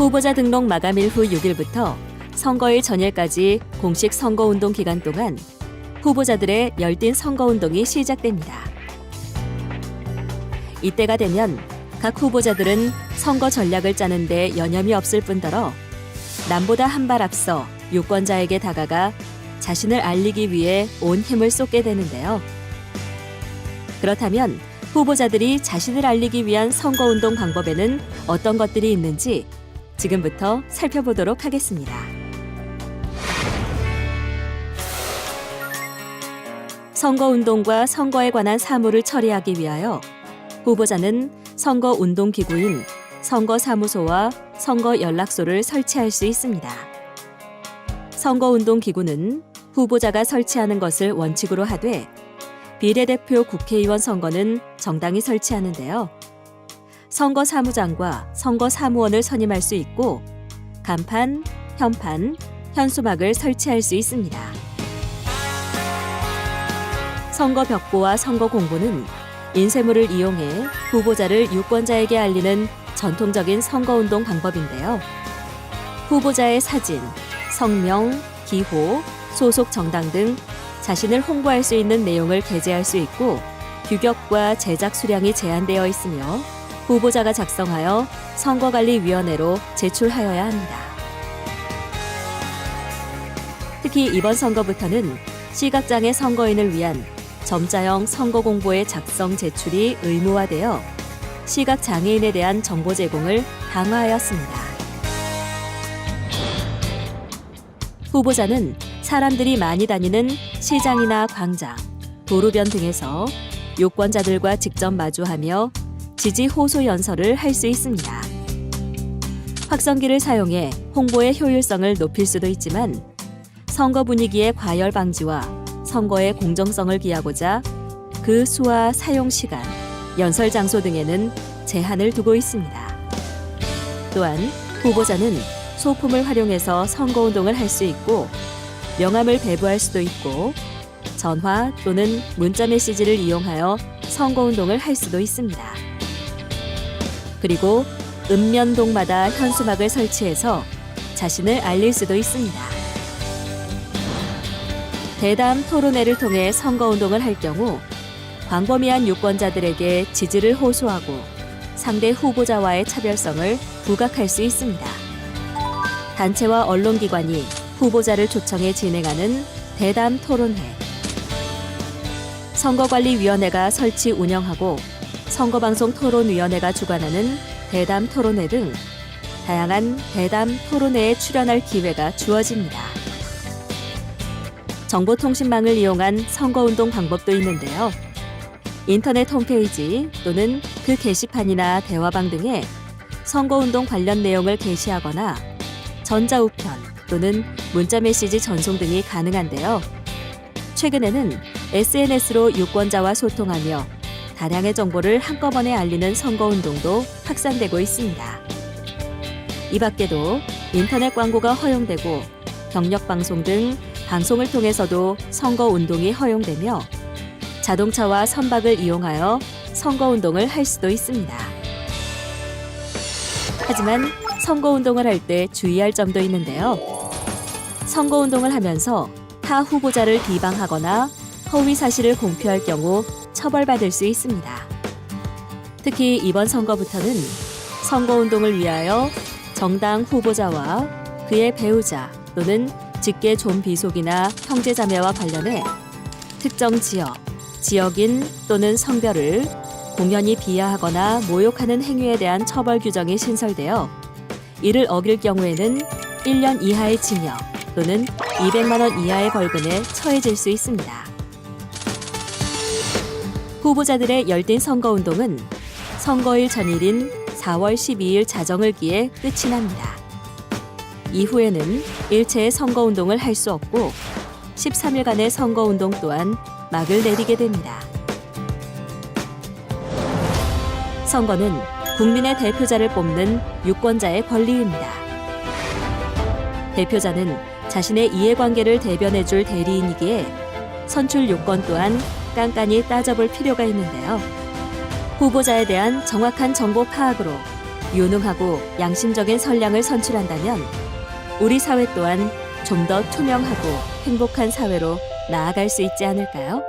후보자 등록 마감일 후 6일부터 선거일 전일까지 공식 선거운동 기간 동안 후보자들의 열띤 선거운동이 시작됩니다. 이때가 되면 각 후보자들은 선거 전략을 짜는 데 여념이 없을 뿐더러 남보다 한 발 앞서 유권자에게 다가가 자신을 알리기 위해 온 힘을 쏟게 되는데요. 그렇다면 후보자들이 자신을 알리기 위한 선거운동 방법에는 어떤 것들이 있는지 지금부터 살펴보도록 하겠습니다. 선거운동과 선거에 관한 사무를 처리하기 위하여 후보자는 선거운동기구인 선거사무소와 선거연락소를 설치할 수 있습니다. 선거운동기구는 후보자가 설치하는 것을 원칙으로 하되 비례대표 국회의원 선거는 정당이 설치하는데요. 선거사무장과 선거사무원을 선임할 수 있고 간판, 현판, 현수막을 설치할 수 있습니다. 선거벽보와 선거공보는 인쇄물을 이용해 후보자를 유권자에게 알리는 전통적인 선거운동 방법인데요. 후보자의 사진, 성명, 기호, 소속 정당 등 자신을 홍보할 수 있는 내용을 게재할 수 있고 규격과 제작 수량이 제한되어 있으며 후보자가 작성하여 선거관리위원회로 제출하여야 합니다. 특히 이번 선거부터는 시각장애 선거인을 위한 점자형 선거공보의 작성 제출이 의무화되어 시각장애인에 대한 정보 제공을 강화하였습니다. 후보자는 사람들이 많이 다니는 시장이나 광장, 도로변 등에서 유권자들과 직접 마주하며 지지 호소 연설을 할 수 있습니다. 확성기를 사용해 홍보의 효율성을 높일 수도 있지만 선거 분위기의 과열 방지와 선거의 공정성을 기하고자 그 수와 사용 시간, 연설 장소 등에는 제한을 두고 있습니다. 또한 후보자는 소품을 활용해서 선거운동을 할 수 있고 명함을 배부할 수도 있고 전화 또는 문자 메시지를 이용하여 선거운동을 할 수도 있습니다. 그리고 읍면동마다 현수막을 설치해서 자신을 알릴 수도 있습니다. 대담 토론회를 통해 선거운동을 할 경우 광범위한 유권자들에게 지지를 호소하고 상대 후보자와의 차별성을 부각할 수 있습니다. 단체와 언론기관이 후보자를 초청해 진행하는 대담 토론회, 선거관리위원회가 설치 운영하고 선거방송 토론위원회가 주관하는 대담 토론회 등 다양한 대담 토론회에 출연할 기회가 주어집니다. 정보통신망을 이용한 선거운동 방법도 있는데요. 인터넷 홈페이지 또는 그 게시판이나 대화방 등에 선거운동 관련 내용을 게시하거나 전자우편 또는 문자메시지 전송 등이 가능한데요. 최근에는 SNS로 유권자와 소통하며 다량의 정보를 한꺼번에 알리는 선거운동도 확산되고 있습니다. 이 밖에도 인터넷 광고가 허용되고 경력방송 등 방송을 통해서도 선거운동이 허용되며 자동차와 선박을 이용하여 선거운동을 할 수도 있습니다. 하지만 선거운동을 할 때 주의할 점도 있는데요. 선거운동을 하면서 타 후보자를 비방하거나 허위 사실을 공표할 경우 처벌받을 수 있습니다. 특히 이번 선거부터는 선거운동을 위하여 정당 후보자와 그의 배우자 또는 직계 존비속이나 형제자매와 관련해 특정 지역, 지역인 또는 성별을 공연히 비하하거나 모욕하는 행위에 대한 처벌 규정이 신설되어 이를 어길 경우에는 1년 이하의 징역 또는 200만 원 이하의 벌금에 처해질 수 있습니다. 후보자들의 열띤 선거운동은 선거일 전일인 4월 12일 자정을 기해 끝이 납니다. 이후에는 일체의 선거운동을 할 수 없고 13일간의 선거운동 또한 막을 내리게 됩니다. 선거는 국민의 대표자를 뽑는 유권자의 권리입니다. 대표자는 자신의 이해관계를 대변해줄 대리인이기에 선출 요건 또한 깐깐히 따져볼 필요가 있는데요. 후보자에 대한 정확한 정보 파악으로 유능하고 양심적인 선량을 선출한다면 우리 사회 또한 좀 더 투명하고 행복한 사회로 나아갈 수 있지 않을까요?